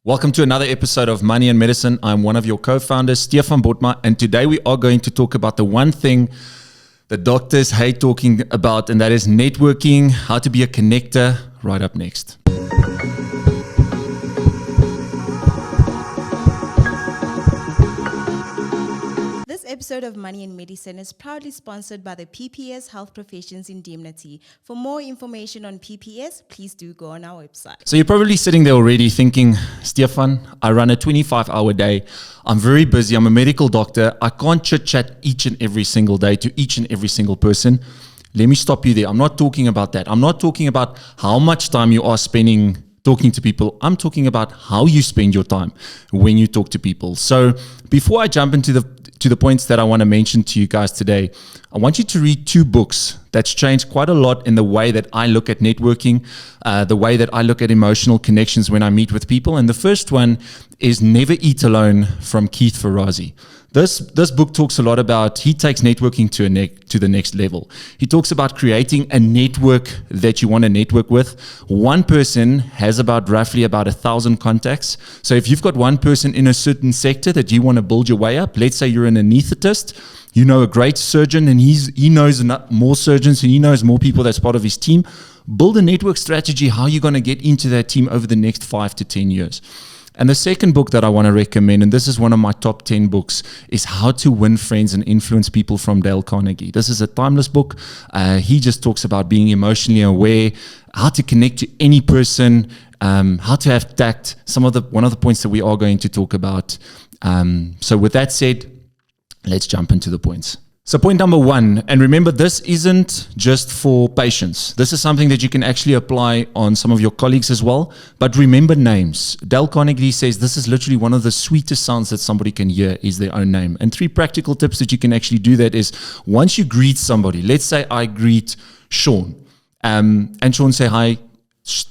Welcome to another episode of Money and Medicine. I'm one of your co-founders, Stefan, and today we are going to talk about the one thing that doctors hate talking about, and that is networking, how to be a connector, right up next. This episode of Money and Medicine is proudly sponsored by the PPS Health Professions Indemnity. For more information on PPS, please do go on our website. So you're probably sitting there already thinking, Stefan, I run a 25-hour day. I'm very busy. I'm a medical doctor. I can't chit-chat each and every single day to each and every single person. Let me stop you there. I'm not talking about that. I'm not talking about how much time you are spending talking to people. I'm talking about how you spend your time when you talk to people. So before I jump into the points that I want to mention to you guys today, I want you to read two books that's changed quite a lot in the way that I look at networking, the way that I look at emotional connections when I meet with people. And the first one is Never Eat Alone from Keith Ferrazzi. This book talks a lot about, he takes networking to the next level. He talks about creating a network that you want to network with. One person has roughly about 1,000 contacts. So if you've got one person in a certain sector that you want to build your way up, let's say you're an anesthetist, you know a great surgeon and he knows more surgeons and he knows more people that's part of his team. Build a network strategy, how you're going to get into that team over the next 5 to 10 years. And the second book that I want to recommend, and this is one of my top 10 books, is How to Win Friends and Influence People from Dale Carnegie. This is a timeless book. He just talks about being emotionally aware, how to connect to any person, how to have tact, one of the points that we are going to talk about. So with that said, let's jump into the points. So point number one, and remember, this isn't just for patients. This is something that you can actually apply on some of your colleagues as well. But remember names. Dale Carnegie says this is literally one of the sweetest sounds that somebody can hear is their own name. And 3 practical tips that you can actually do that is, once you greet somebody, let's say I greet Sean, and Sean say, hi,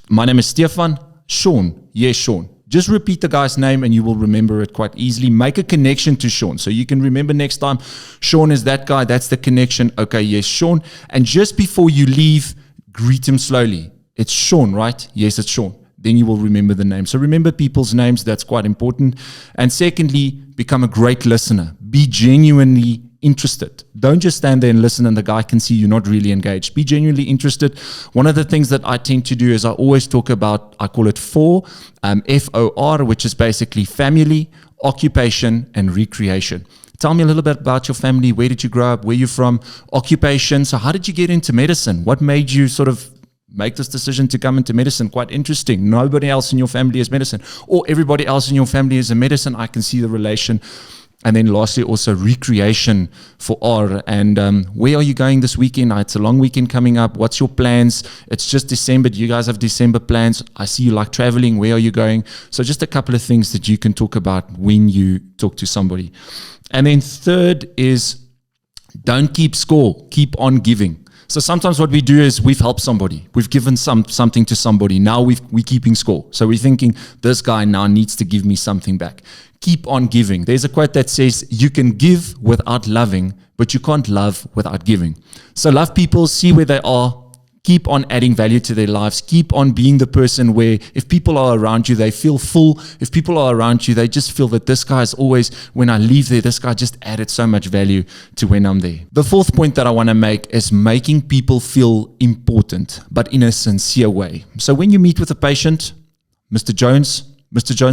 my name is Stefan. Sean, yes, Sean. Just repeat the guy's name and you will remember it quite easily. Make a connection to Sean. So you can remember next time, Sean is that guy, that's the connection. Okay, yes, Sean. And just before you leave, greet him slowly. It's Sean, right? Yes, it's Sean. Then you will remember the name. So remember people's names, that's quite important. And secondly, become a great listener. Be genuinely interested. Don't just stand there and listen and the guy can see you're not really engaged. Be genuinely interested. One of the things that I tend to do is I always talk about, I call it FOR, F-O-R, which is basically family, occupation, and recreation. Tell me a little bit about your family. Where did you grow up? Where are you from? Occupation. So how did you get into medicine? What made you sort of make this decision to come into medicine? Quite interesting. Nobody else in your family is medicine, or everybody else in your family is a medicine. I can see the relation. And then lastly, also recreation for R. And where are you going this weekend? It's a long weekend coming up. What's your plans? It's just December. Do you guys have December plans? I see you like traveling. Where are you going? So just a couple of things that you can talk about when you talk to somebody. And then third is, don't keep score. Keep on giving. So sometimes what we do is we've helped somebody. We've given something to somebody. Now we're keeping score. So we're thinking, this guy now needs to give me something back. Keep on giving. There's a quote that says, you can give without loving, but you can't love without giving. So love people, see where they are, keep on adding value to their lives, keep on being the person where if people are around you, they feel full. If people are around you, they just feel that this guy is always, when I leave there, this guy just added so much value to when I'm there. The fourth point that I want to make is making people feel important, but in a sincere way. So when you meet with a patient, Mr. Jones,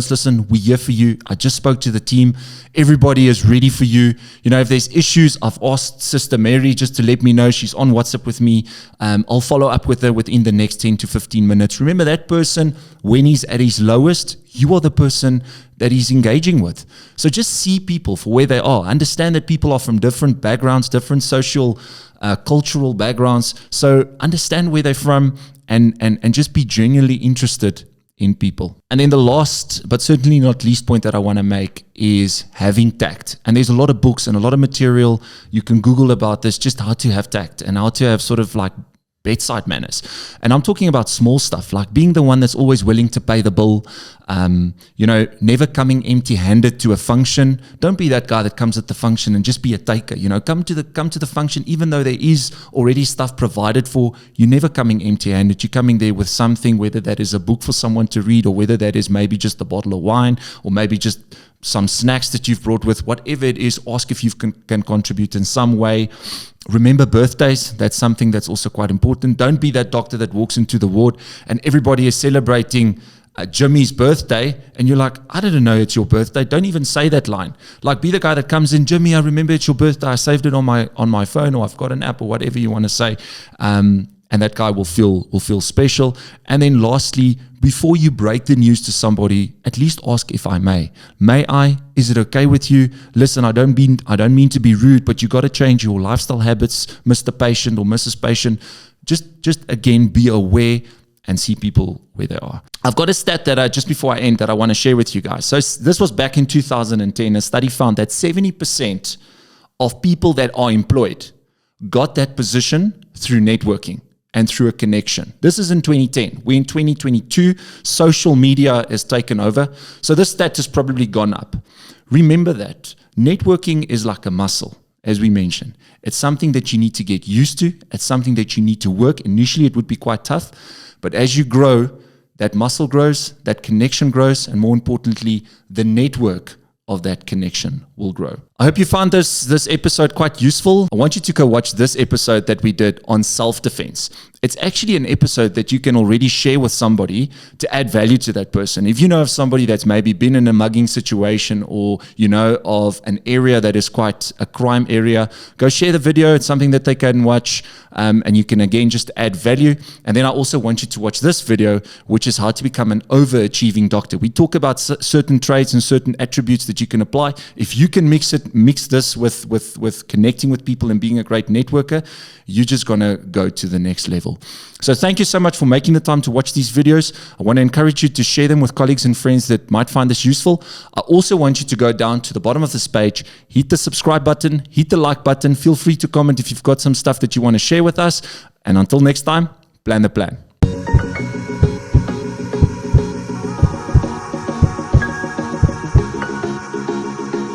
listen, we're here for you. I just spoke to the team. Everybody is ready for you. You know, if there's issues, I've asked Sister Mary just to let me know. She's on WhatsApp with me. I'll follow up with her within the next 10 to 15 minutes. Remember that person, when he's at his lowest, you are the person that he's engaging with. So just see people for where they are. Understand that people are from different backgrounds, different social, cultural backgrounds. So understand where they're from and just be genuinely interested in people. And then the last, but certainly not least point that I want to make is having tact. And there's a lot of books and a lot of material you can Google about this, just how to have tact and how to have sort of like bedside manners. And I'm talking about small stuff, like being the one that's always willing to pay the bill, Never coming empty-handed to a function. Don't be that guy that comes at the function and just be a taker. Come to the function, even though there is already stuff provided for. You're never coming empty-handed. You're coming there with something, whether that is a book for someone to read, or whether that is maybe just a bottle of wine, or maybe just some snacks that you've brought with. Whatever it is, ask if you can contribute in some way. Remember birthdays. That's something that's also quite important. Don't be that doctor that walks into the ward and everybody is celebrating Jimmy's birthday, and you're like, I didn't know it's your birthday. Don't even say that line. Like, be the guy that comes in, Jimmy, I remember it's your birthday. I saved it on my phone, or I've got an app, or whatever you want to say. And that guy will feel special. And then lastly, before you break the news to somebody, at least ask, if I may. May I? Is it okay with you? Listen, I don't mean to be rude, but you got to change your lifestyle habits, Mr. Patient or Mrs. Patient. Just again, be aware and see people where they are. I've got a stat that just before I end that I want to share with you guys. So this was back in 2010. A study found that 70% of people that are employed got that position through networking and through a connection. This is in 2010. We're in 2022. Social media has taken over. So this stat has probably gone up. Remember that networking is like a muscle, as we mentioned. It's something that you need to get used to. It's something that you need to work. Initially, it would be quite tough. But as you grow, that muscle grows, that connection grows, and more importantly, the network of that connection will grow. I hope you found this episode quite useful. I want you to go watch this episode that we did on self-defense. It's actually an episode that you can already share with somebody to add value to that person. If you know of somebody that's maybe been in a mugging situation, or you know of an area that is quite a crime area, go share the video. It's something that they can watch, and you can again just add value. And then I also want you to watch this video, which is how to become an overachieving doctor. We talk about certain traits and certain attributes that you can apply. If you can mix this with connecting with people and being a great networker, you're just going to go to the next level. So thank you so much for making the time to watch these videos. I want to encourage you to share them with colleagues and friends that might find this useful. I also want you to go down to the bottom of this page, hit the subscribe button, hit the like button. Feel free to comment if you've got some stuff that you want to share with us. And until next time, plan the plan.